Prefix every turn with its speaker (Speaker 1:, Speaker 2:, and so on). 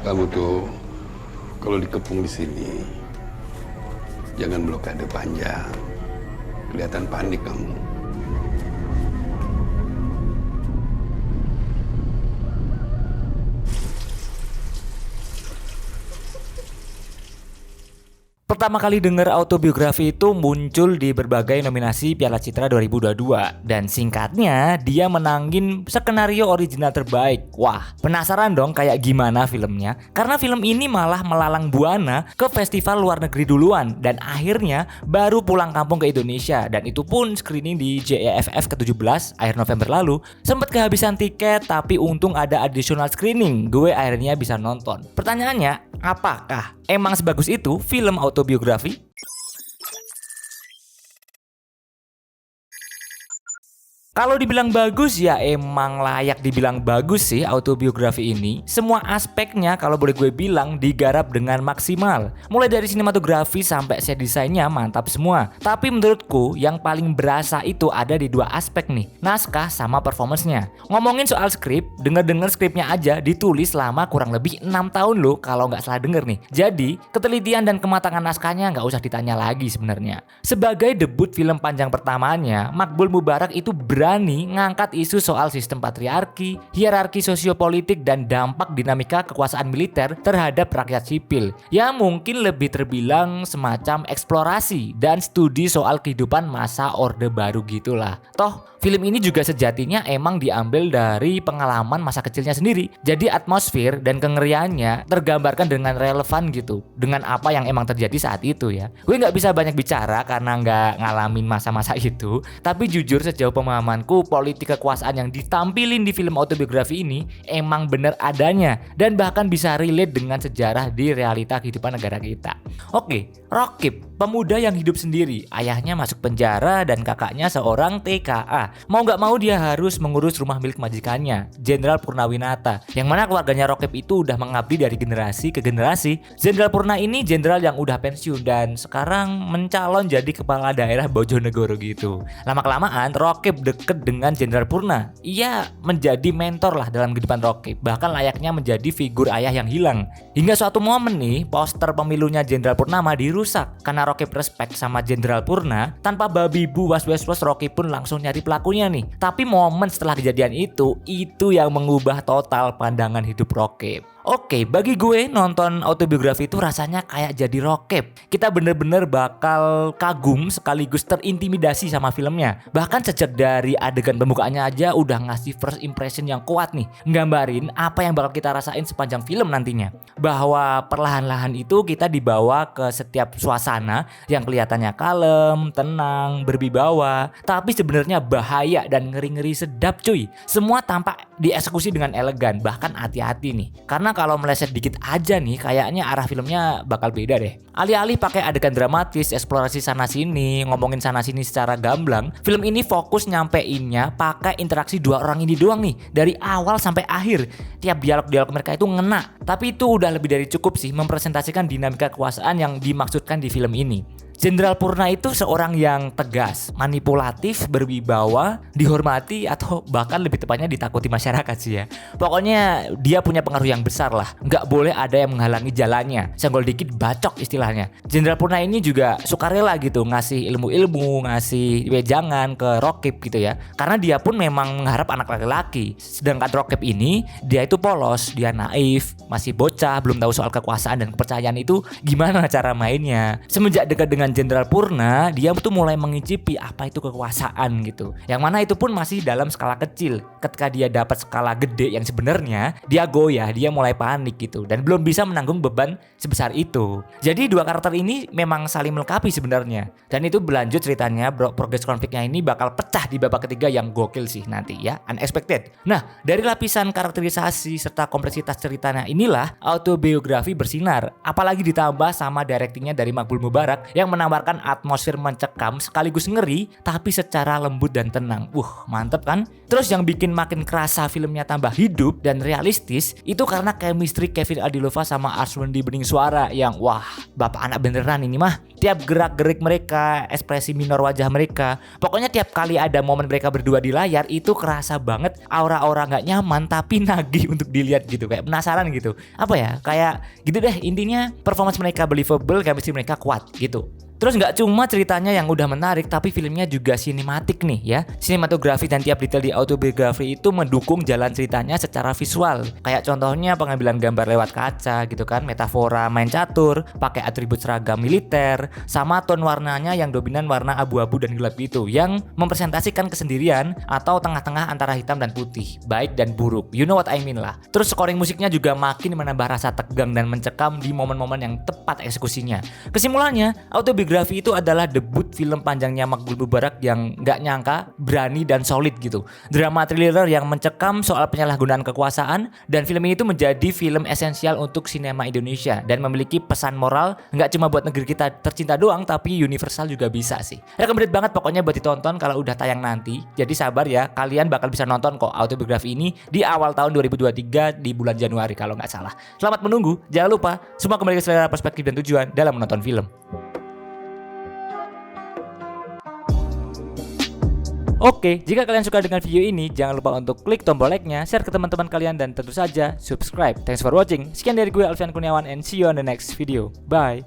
Speaker 1: Kamu tuh kalau dikepung di sini, jangan blokade panjang. Kelihatan panik kamu.
Speaker 2: Pertama kali denger autobiografi itu muncul di berbagai nominasi Piala Citra 2022 dan singkatnya dia menangin skenario original terbaik. Wah, penasaran dong kayak gimana filmnya? Karena film ini malah melalang buana ke festival luar negeri duluan dan akhirnya baru pulang kampung ke Indonesia dan itu pun screening di JEFF ke-17 akhir November lalu. Sempet kehabisan tiket tapi untung ada additional screening, gue akhirnya bisa nonton. Pertanyaannya, apakah emang sebagus itu film autobiografi? Kalau dibilang bagus ya emang layak dibilang bagus sih autobiografi ini. Semua aspeknya kalau boleh gue bilang digarap dengan maksimal. Mulai dari sinematografi sampai set desainnya mantap semua. Tapi menurutku yang paling berasa itu ada di dua aspek nih, naskah sama performance-nya. Ngomongin soal skrip, denger-denger skripnya aja ditulis selama kurang lebih 6 tahun loh kalau nggak salah denger nih. Jadi ketelitian dan kematangan naskahnya nggak usah ditanya lagi sebenarnya. Sebagai debut film panjang pertamanya, Maqbul Mubarak itu berani ngangkat isu soal sistem patriarki, hierarki sosiopolitik dan dampak dinamika kekuasaan militer terhadap rakyat sipil. Ya mungkin lebih terbilang semacam eksplorasi dan studi soal kehidupan masa Orde Baru gitulah. Toh film ini juga sejatinya emang diambil dari pengalaman masa kecilnya sendiri. Jadi atmosfer dan kengeriannya tergambarkan dengan relevan gitu dengan apa yang emang terjadi saat itu ya. Gue nggak bisa banyak bicara karena nggak ngalamin masa-masa itu. Tapi jujur sejauh pemahamanku politik kekuasaan yang ditampilin di film autobiografi ini emang bener adanya dan bahkan bisa relate dengan sejarah di realita kehidupan negara kita. Oke, Rokib, pemuda yang hidup sendiri. Ayahnya masuk penjara dan kakaknya seorang TKA. Mau gak mau dia harus mengurus rumah milik majikannya, Jenderal Purnawinata. Yang mana keluarganya Rokib itu udah mengabdi dari generasi ke generasi. Jenderal Purna ini jenderal yang udah pensiun dan sekarang mencalon jadi kepala daerah Bojonegoro gitu. Lama-kelamaan Rokib deket dengan Jenderal Purna. Ia menjadi mentor lah dalam kehidupan Rokib. Bahkan layaknya menjadi figur ayah yang hilang. Hingga suatu momen nih, poster pemilunya Jenderal Purnama dirusak karena Rokib respect sama Jenderal Purna. Tanpa babi bu was-was Rokib pun langsung nyari pelakunya nih. Tapi momen setelah kejadian itu yang mengubah total pandangan hidup Rokib. Oke, bagi gue nonton autobiografi itu rasanya kayak jadi Rokib. Kita bener-bener bakal kagum sekaligus terintimidasi sama filmnya. Bahkan sejak dari adegan pembukaannya aja udah ngasih first impression yang kuat nih. Nggambarin apa yang bakal kita rasain sepanjang film nantinya. Bahwa perlahan-lahan itu kita dibawa ke setiap suasana yang kelihatannya kalem, tenang, berwibawa. Tapi sebenarnya bahaya dan ngeri-ngeri sedap cuy. Semua tampak dieksekusi dengan elegan, bahkan hati-hati nih. Karena kalau meleset dikit aja nih kayaknya arah filmnya bakal beda deh. Alih-alih pakai adegan dramatis, eksplorasi sana sini, ngomongin sana sini secara gamblang, film ini fokus nyampeinnya pakai interaksi dua orang ini doang nih dari awal sampai akhir. Tiap dialog-dialog mereka itu ngena. Tapi itu udah lebih dari cukup sih mempresentasikan dinamika kekuasaan yang dimaksudkan di film ini. Jenderal Purna itu seorang yang tegas, manipulatif, berwibawa, dihormati atau bahkan lebih tepatnya ditakuti masyarakat sih ya. Pokoknya dia punya pengaruh yang besar lah. Nggak boleh ada yang menghalangi jalannya. Senggol dikit bacok istilahnya. Jenderal Purna ini juga sukarela gitu ngasih ilmu-ilmu, ngasih wejangan ke Rokib gitu ya. Karena dia pun memang mengharap anak laki-laki. Sedangkan Rokib ini dia itu polos, dia naif, masih bocah, belum tahu soal kekuasaan dan kepercayaan itu gimana cara mainnya. Semenjak dekat dengan Jenderal Purna, dia tuh mulai mengicipi apa itu kekuasaan gitu. Yang mana itu pun masih dalam skala kecil. Ketika dia dapat skala gede yang sebenarnya, dia goyah, dia mulai panik gitu dan belum bisa menanggung beban sebesar itu. Jadi dua karakter ini memang saling melengkapi sebenarnya. Dan itu berlanjut ceritanya, progres konfliknya ini bakal pecah di babak ketiga yang gokil sih nanti ya, unexpected. Nah, dari lapisan karakterisasi serta kompleksitas ceritanya inilah autobiografi bersinar. Apalagi ditambah sama directingnya dari Maqbul Mubarak yang menawarkan atmosfer mencekam sekaligus ngeri tapi secara lembut dan tenang. Mantep kan? Terus yang bikin makin kerasa filmnya tambah hidup dan realistis itu karena chemistry Kevin Abdilova sama Arswendi Bening Suara yang bapak anak beneran ini mah. Tiap gerak-gerik mereka, ekspresi minor wajah mereka, pokoknya tiap kali ada momen mereka berdua di layar itu kerasa banget aura-aura nggak nyaman tapi nagih untuk dilihat gitu, kayak penasaran gitu. Apa ya? Kayak gitu deh, intinya performance mereka believable, chemistry mereka kuat gitu. Terus nggak cuma ceritanya yang udah menarik, tapi filmnya juga sinematik nih ya. Sinematografi dan tiap detail di autobiografi itu mendukung jalan ceritanya secara visual. Kayak contohnya pengambilan gambar lewat kaca gitu kan, metafora main catur, pakai atribut seragam militer, sama tone warnanya yang dominan warna abu-abu dan gelap gitu, yang mempresentasikan kesendirian atau tengah-tengah antara hitam dan putih, baik dan buruk. You know what I mean lah. Terus scoring musiknya juga makin menambah rasa tegang dan mencekam di momen-momen yang tepat eksekusinya. Kesimpulannya, autobiografi itu adalah debut film panjangnya Makbul Mubarak yang nggak nyangka, berani dan solid gitu. Drama thriller yang mencekam soal penyalahgunaan kekuasaan, dan film ini tuh menjadi film esensial untuk sinema Indonesia dan memiliki pesan moral nggak cuma buat negeri kita tercinta doang, tapi universal juga bisa sih. Recommended banget pokoknya buat ditonton kalau udah tayang nanti. Jadi sabar ya, kalian bakal bisa nonton kok autobiografi ini di awal tahun 2023 di bulan Januari kalau nggak salah. Selamat menunggu, jangan lupa semua kembali ke selera, perspektif dan tujuan dalam menonton film. Oke, jika kalian suka dengan video ini, jangan lupa untuk klik tombol like-nya, share ke teman-teman kalian, dan tentu saja subscribe. Thanks for watching. Sekian dari gue Alfian Kurniawan and see you on the next video. Bye.